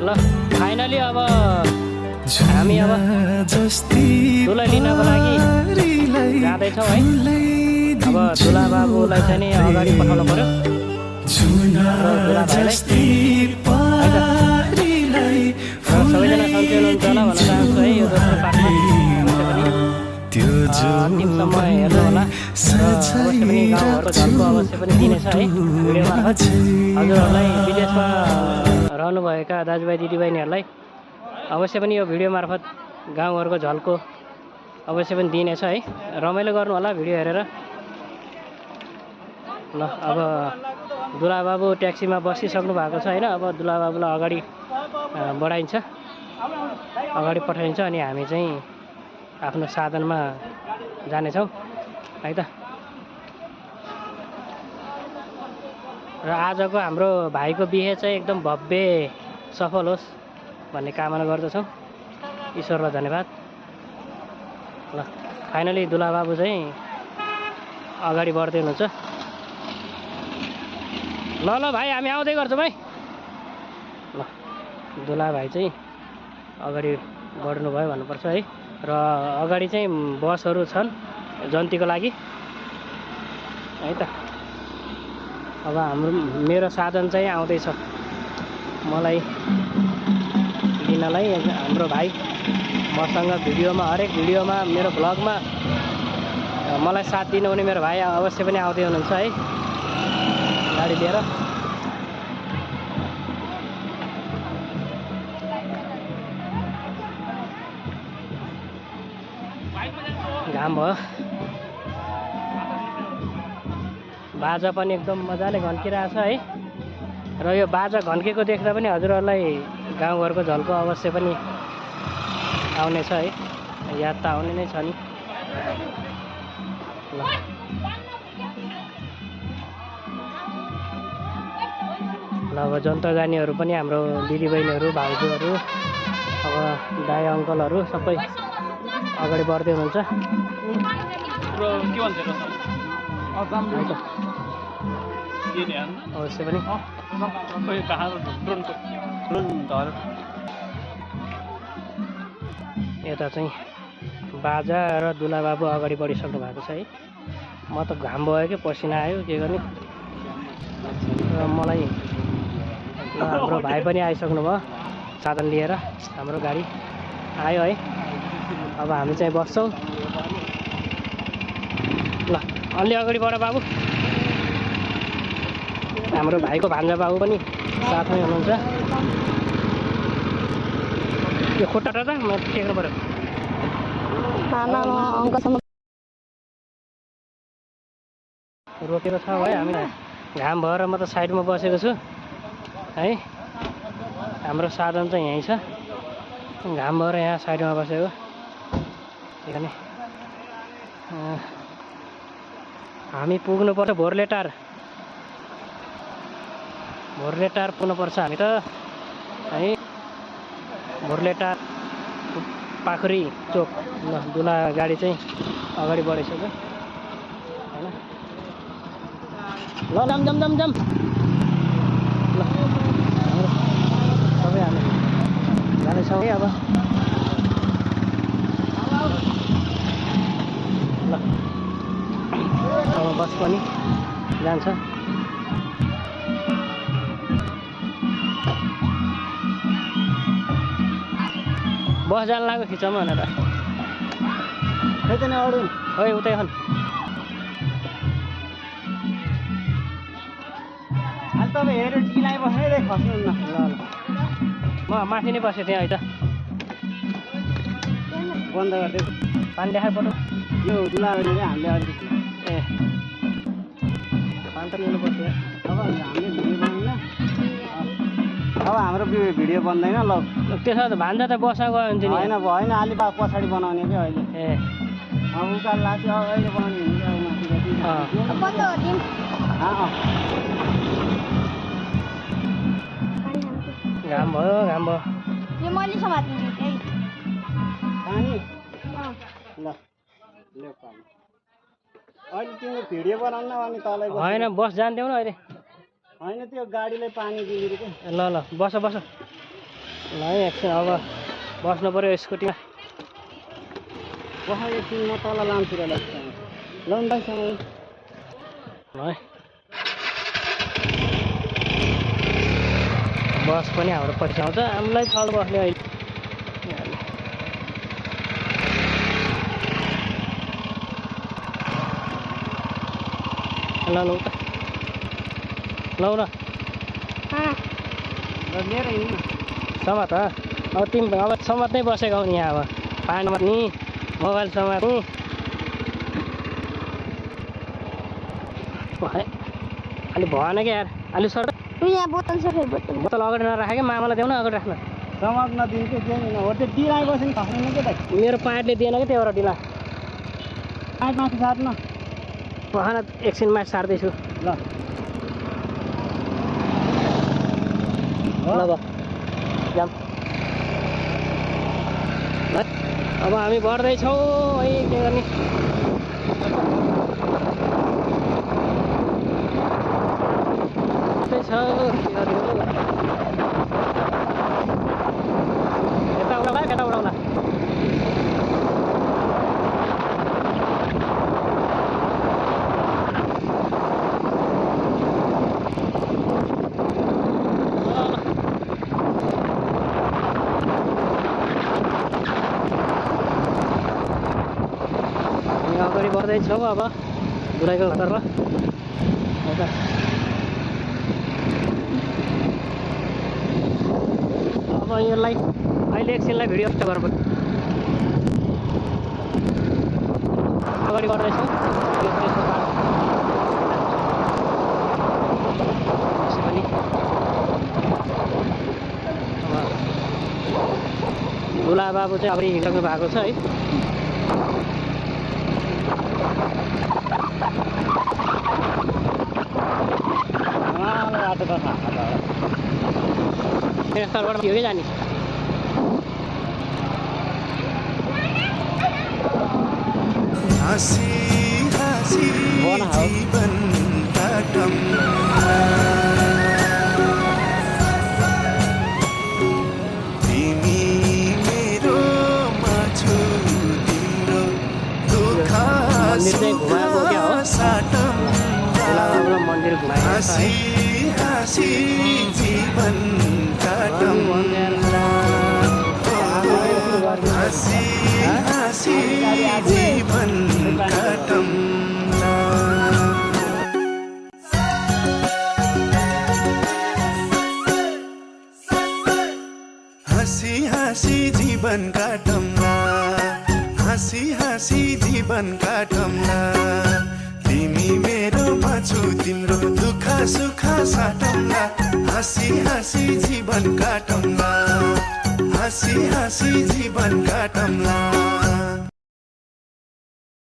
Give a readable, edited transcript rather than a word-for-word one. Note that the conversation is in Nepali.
ल फाइनली अब हामी अब दुला लिनको लागि जाँदैछौँ है। अब दुला बाबुलाई चाहिँ नि अगाडि पठाउनु पर्यो दुला भाइलाई। सबैजना सन्चै हुनुहुन्छ होला भन्न चाहन्छु है। यो दोस्रो पार्टमा अन्तिमसम्म हेर्नु होला र अवश्य पनि गाउँघरको झल्को अवश्य पनि दिनेछ है भिडियो मार्फत। हजुरहरूलाई विदेशमा रहनुभएका दाजुभाइ दिदीबहिनीहरूलाई अवश्य पनि यो भिडियो मार्फत गाउँघरको झल्को अवश्य पनि दिनेछ है। रमाइलो गर्नु होला भिडियो हेरेर। ल अब दुला बाबु ट्याक्सीमा बसिसक्नु भएको छ होइन। अब दुला बाबुलाई अगाडि बढाइन्छ, अगाडि पठाइन्छ अनि हामी चाहिँ आफ्नो साधनमा जानेछौँ है त। र आजको हाम्रो भाइको बिहे चाहिँ एकदम भव्य सफल होस् भन्ने कामना गर्दछौँ। ईश्वरलाई धन्यवाद। ल फाइनली दुला बाबु चाहिँ अगाडि बढ्दै हुनुहुन्छ। ल ल भाइ हामी आउँदै गर्छौँ है। ल दुला भाइ चाहिँ अगाडि बढ्नुभयो भन्नुपर्छ है। र अगाडि चाहिँ बसहरू छन् जन्तीको लागि है त। अब मेरो साधन चाहिँ आउँदैछ मलाई लिनलाई। हाम्रो भाइ मसँग भिडियोमा हरेक भिडियोमा मेरो भ्लगमा मलाई साथ दिनुहुने मेरो भाइ अवश्य पनि आउँदै हुनुहुन्छ है गाडी लिएर। घाम भयो, बाजा पनि एकदम मजाले घन्किरहेछ है। र यो बाजा घन्केको देख्दा पनि हजुरहरूलाई गाउँघरको झल्को अवश्य पनि आउनेछ है। याद त आउने नै छ नि। ल ल अब जनता जानेहरू पनि हाम्रो दिदीबहिनीहरू भाउजूहरू अब दाइ अङ्कलहरू सबै अगाडि बढ्दै हुनुहुन्छ। अवश्य पनि यता चाहिँ बाजा र दुला बाबु अगाडि बढिसक्नु भएको छ है। म त घाम भयो कि पसिना आयो के गर्ने। र मलाई हाम्रो भाइ पनि आइसक्नु भयो साधन लिएर। हाम्रो गाडी आयो है। अब हामी चाहिँ बस्छौँ। ल अलि अगाडि बढ बाबु। हाम्रो भाइको भान्जा बाबु पनि साथमै हुनुहुन्छ। यो खुट्टा त म टेक्नु पऱ्यो। रोकेको छ है हामीलाई घाम भएर। म त साइडमा बसेको छु है। हाम्रो साधन चाहिँ यहीँ छ। घाम भएर यहाँ साइडमा बसेको। किनभने हामी पुग्नुपर्छ भोरलेटार। भोरलेटार पुग्नुपर्छ हामी त है। भोरलेटार पाखरी चोक। ल दुला गाडी चाहिँ अगाडि बढिसक्यो होइन। ल जाम जाम जाम जाम। ल सबै हामी जाँदैछौँ है अब। ल अब बस पनि जान्छ। बस जान लाग्यो खिचौँ भनेर। खै त नि अरू खै उतै खन। अहिले तपाईँ हेरेर टिलाइ बसेर खस्नुहुन्न। ल ल म माथि नै बसेँ त्यहाँ है त। बन्द गरिदिएको पानी देखाइ पऱ्यो। यो दुला हामीले अलिकति ए पानी त लिनुपर्छ। अब हामीले भिडियो बनाउँदैन। अब हाम्रो भिडियो बन्दैन। ल त्यसो त भान्जा त बसा गयो हुन्थ्यो नि। होइन होइन अलि पछाडि बनाउने कि अहिले। ए उकालो लाग्छ अहिले बनाउने घाम भयो घाम भयो। यो मैले समात्नु पानी। ल अहिले तिम्रो भिडियो बनाउन अनि तलै होइन बस जान्थ्यौ न अहिले। होइन त्यो गाडीलाई पानी दिएको। ल ल बस बस। ल है एकछिन अब बस्नु पऱ्यो स्कुटीमा। एकछिन म तल लान्छु र लाउँदैसँग ल है बस पनि हाम्रो पछि आउँछ, हामीलाई छल बस्ने अहिले। ल लौ त लौ न लिएर हिँड्नु समात अब तिमी अब समात्नै बसेको हौ नि यहाँ। अब पानी समात्ने मोबाइल समात्ने अलि भएन क्या यार। अलि सर यहाँ बोतल छ फेरि बोतल अगाडि नराखे क्या, मामालाई देऊ न अगाडि राख्न। समात्न दिन्छु दिएन हो त्यो डिल आइबस्यो नि खस्दैन के त मेरो पाइटले दिएन क्या त्यहाँबाट ढिला। पाइट माथि सार्न भएन एकछिन माथि सार्दैछु। ल ल जाम। अब हामी बढ्दैछौँ है, के गर्ने। यता उडाउला यता उडाउला। अगाडि बढ्दैछौँ अब दुराईको घरतर्फ। अब यसलाई अहिले एकछिनलाई भिडियो स्टप गर्नु पर्छ। अगाडि बढ्दैछौँ पनि। दुला बाबु चाहिँ अगाडि हिँडिसक्नु भएको छ है। स्थलबाट यो जाने हाँसी हाँसी जीवन काटम तिमी मेरो माछु तिम्रो दुःख साटम मन्दिर हाँसी हाँसी जीवन काटम हाँसी हाँसी जीवन काटम हाँसी हाँसी जीवन काटौँला हाँसी हाँसी जीवन काटौँला तिमी मेरो माछु तिम्रो दुःख सुख साटौँला हाँसी हाँसी जीवन काटौँला हाँसी हाँसी जीवन काटौँला